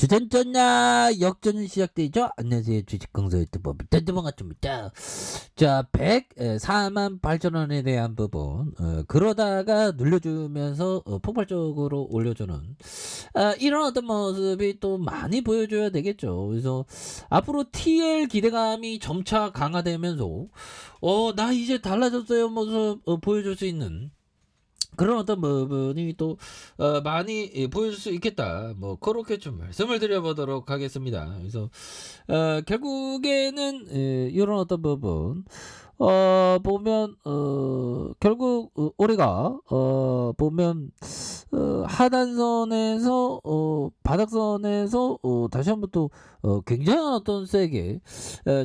주전전야 역전은 시작되죠. 안녕하세요. 주식강사 유튜버 던전방아입니다. 자, 104만 8천 원에 대한 부분 그러다가 눌려주면서 폭발적으로 올려주는 이런 어떤 모습이 또 많이 보여줘야 되겠죠. 그래서 앞으로 TL 기대감이 점차 강화되면서 나 이제 달라졌어요 모습 보여줄 수 있는 그런 어떤 부분이 또 많이 보여줄 수 있겠다. 뭐 그렇게 좀 말씀을 드려보도록 하겠습니다. 그래서 결국에는 이런 어떤 부분 보면 결국 우리가 보면 하단선에서 바닥선에서 다시 한번 또 굉장한 어떤 세게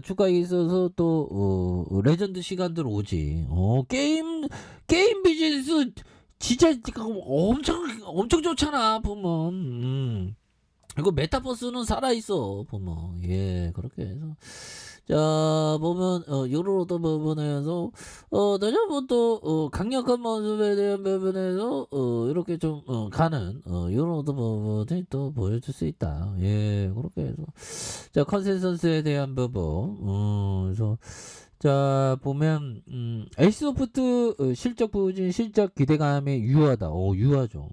주가에 있어서 또 레전드 시간들 오지. 게임 비즈니스 진짜 엄청 좋잖아 보면. 그리고 메타버스는 살아있어 보면. 예, 그렇게 해서 자 보면 요런 어떤 부분에서 다시 한번 또 강력한 모습에 대한 부분에서 이렇게 좀 가는 요런 어떤 부분이 또 보여줄 수 있다. 예, 그렇게 해서 자 컨센서스에 대한 부분 그래서 자 보면 에이스소프트 실적 부진 실적 기대감에 유효하다. 유효하죠.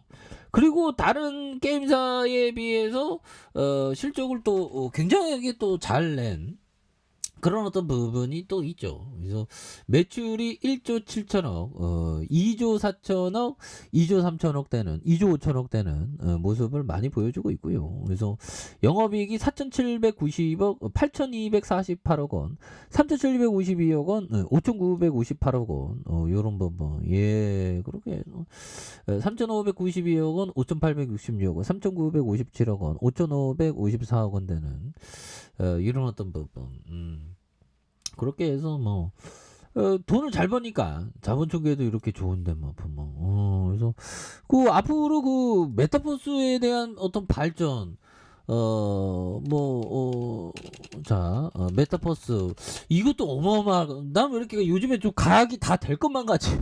그리고 다른 게임사에 비해서 실적을 또 굉장하게 또 잘 낸 그런 어떤 부분이 또 있죠. 그래서 매출이 1조 7천억, 2조 4천억, 2조 3천억 되는, 2조 5천억 되는 모습을 많이 보여주고 있고요. 그래서 영업이익이 4,790억, 8,248억 원, 3,752억 원, 5,958억 원, 요런 부분. 예, 그렇게 해서 3,592억 원, 5,866억 원, 3,957억 원, 5,554억 원 되는 이런 어떤 부분. 그렇게 해서 뭐 돈을 잘 버니까 자본 총계도 이렇게 좋은데 뭐 보면 그래서 그 앞으로 그 메타버스에 대한 어떤 발전 자 메타버스 이것도 어마어마한 난 왜 이렇게 요즘에 좀 가락이 다 될 것만 같이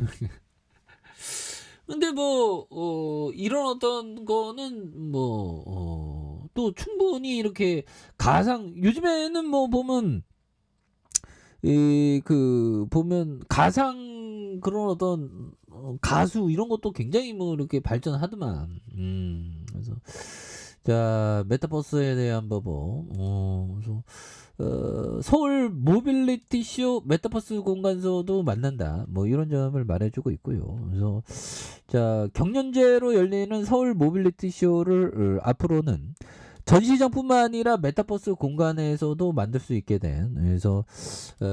근데 이런 어떤 거는 또 충분히 이렇게 가상 요즘에는 뭐 보면 보면 가상 그런 어떤 가수 이런 것도 굉장히 뭐 이렇게 발전하더만. 그래서 자 메타버스에 대한 부분. 그래서 서울 모빌리티 쇼 메타버스 공간서도 만난다. 뭐 이런 점을 말해주고 있고요. 그래서 자 경연제로 열리는 서울 모빌리티 쇼를 앞으로는 전시장뿐만 아니라 메타버스 공간에서도 만들 수 있게 된 그래서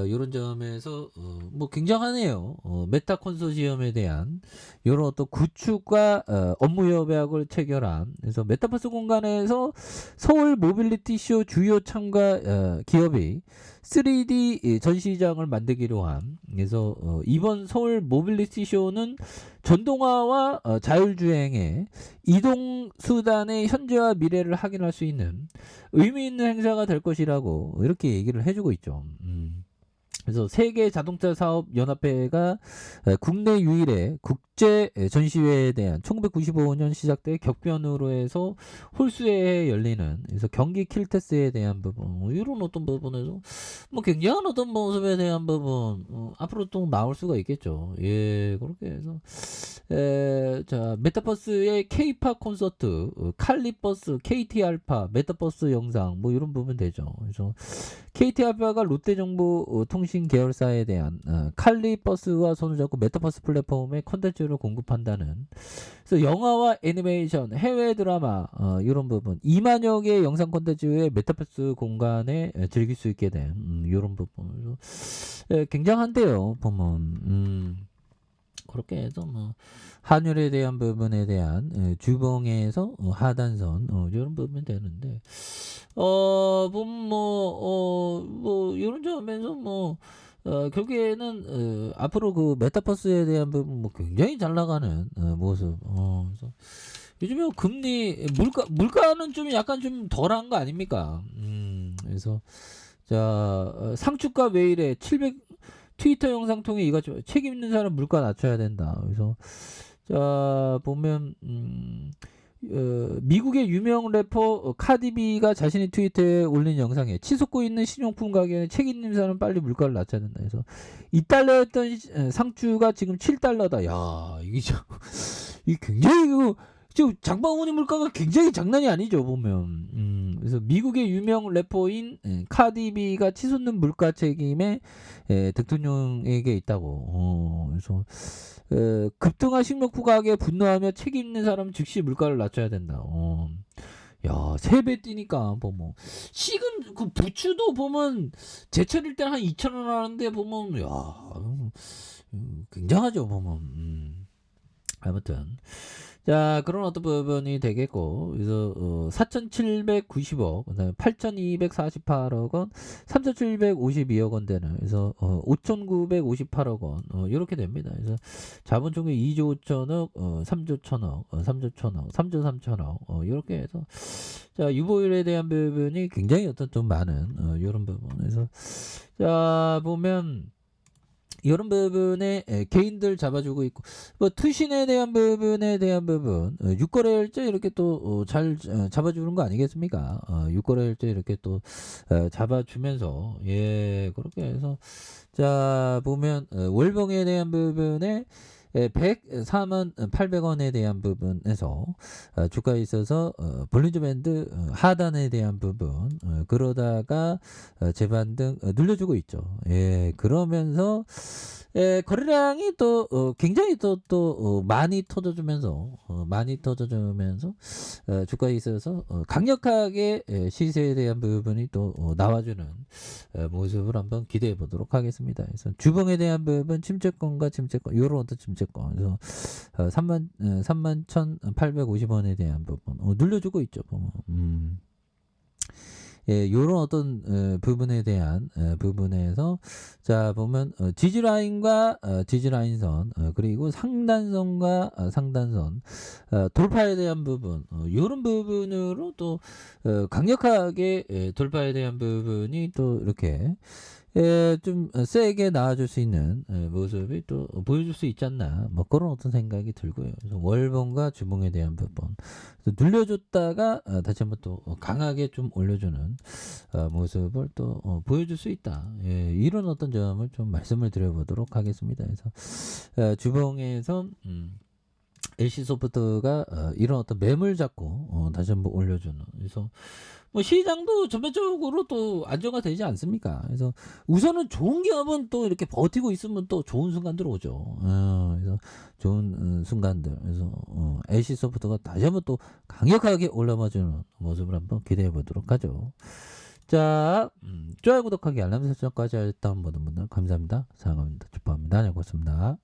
이런 점에서 뭐 굉장하네요. 메타 컨소시엄에 대한 이런 어떤 구축과 업무 협약을 체결한 그래서 메타버스 공간에서 서울 모빌리티 쇼 주요 참가 기업이 3D 전시장을 만들기로 한 그래서 이번 서울 모빌리티 쇼는 전동화와 자율주행의 이동 수단의 현재와 미래를 확인할 수 있는 의미 있는 행사가 될 것이라고 이렇게 얘기를 해주고 있죠. 그래서 세계 자동차 사업 연합회가 국내 유일의 국제 전시회에 대한 1995년 시작된 격변으로 해서 홀수에 열리는 그래서 경기 킬테스에 대한 부분 이런 어떤 부분에서 뭐 굉장한 어떤 모습에 대한 부분 앞으로 또 나올 수가 있겠죠. 예, 그렇게 해서 자 메타버스의 K-팝 콘서트, 칼리버스, KT 알파, 메타버스 영상 뭐 이런 부분 되죠. 그래서 KT알파가 롯데정보통신 계열사에 대한 칼리버스와 손을 잡고 메타버스 플랫폼에 콘텐츠를 공급한다는 그래서 영화와 애니메이션, 해외 드라마 이런 부분 2만여 개의 영상 콘텐츠의 메타버스 공간에 즐길 수 있게 된 이런 부분 굉장한데요 보면 그렇게 해서 뭐 환율에 대한 부분에 대한 주봉에서 하단선 이런 부분 되는데 보면 뭐 이런 점에서 뭐 결국에는 앞으로 그 메타버스에 대한 부분 뭐 굉장히 잘 나가는 모습. 그래서 요즘에 금리 물가는 좀 약간 좀 덜한 거 아닙니까? 그래서 자 상추가 왜 이래 700 트위터 영상 통해 이거 좀 책임 있는 사람 물가 낮춰야 된다. 그래서 자 보면 미국의 유명 래퍼 카디비가 자신의 트위터에 올린 영상에 치솟고 있는 신용품 가격에 책 있는 사람은 빨리 물가를 낮춰야 된다. 그래서 2달러였던 상추가 지금 7달러다. 야, 이게 굉장히 지금 장바구니 물가가 굉장히 장난이 아니죠 보면. 그래서 미국의 유명 래퍼인 카디비가 치솟는 물가 책임에 대통령에게 있다고. 그래서 급등한 식료품 가격에 분노하며 책임 있는 사람은 즉시 물가를 낮춰야 된다. 야, 3배 뛰니까 뭐 지금 그 부추도 보면 제철일 때는 한 2,000원 하는데 보면 야, 굉장하죠 보면. 아무튼 자, 그런 어떤 부분이 되겠고, 그래서 4,790억, 그다음에 8,248억 원, 3,752억 원 되는, 그래서 5,958억 원, 이렇게 됩니다. 그래서 자본 총액 2조 5천억, 3조 1천억, 3조 1천억, 3조 3천억, 이렇게 해서 자, 유보율에 대한 부분이 굉장히 어떤 좀 많은 이런 부분. 그래서 자, 보면. 이런 부분에 개인들 잡아주고 있고 뭐 투신에 대한 부분에 대한 부분 6거래일제 이렇게 또 잘 잡아주는 거 아니겠습니까? 6거래일제 이렇게 또 잡아주면서 예 그렇게 해서 자 보면 월봉에 대한 부분에 104만 800원에 대한 부분에서 주가에 있어서 볼린저 밴드 하단에 대한 부분 그러다가 재반등 눌려주고 있죠. 예, 그러면서 거래량이 또 굉장히 또 많이 터져주면서 주가에 있어서 강력하게 시세에 대한 부분이 또 나와주는 모습을 한번 기대해 보도록 하겠습니다. 그래서 주봉에 대한 부분 침체권과 침체권 이런 어떤 침체권 그래서 31,850원에 대한 부분 눌려주고 있죠. 보면. 예, 요런 어떤 부분에 대한 부분에서 자 보면 지지라인과 지지라인선 그리고 상단선과 상단선 돌파에 대한 부분 요런 부분으로 또 강력하게 돌파에 대한 부분이 또 이렇게 좀 세게 나와줄 수 있는 모습이 또 보여줄 수 있지 않나 뭐 그런 어떤 생각이 들고요. 그래서 월봉과 주봉에 대한 부분 눌려줬다가 다시 한번 또 강하게 좀 올려주는 모습을 또 보여줄 수 있다. 예, 이런 어떤 점을 좀 말씀을 드려보도록 하겠습니다. 그래서 주봉에서 LC소프트가 이런 어떤 매물 잡고 다시 한번 올려주는 그래서 뭐 시장도 전반적으로 또 안정화 되지 않습니까? 그래서 우선은 좋은 기업은 또 이렇게 버티고 있으면 또 좋은 순간들 오죠. 그래서 좋은 순간들. 그래서 LC소프트가 다시 한번 또 강력하게 올라와주는 모습을 한번 기대해 보도록 하죠. 자, 좋아요, 구독하기, 알람 설정까지 하셨던 모든 분들 감사합니다. 사랑합니다. 축하합니다. 네, 고맙습니다.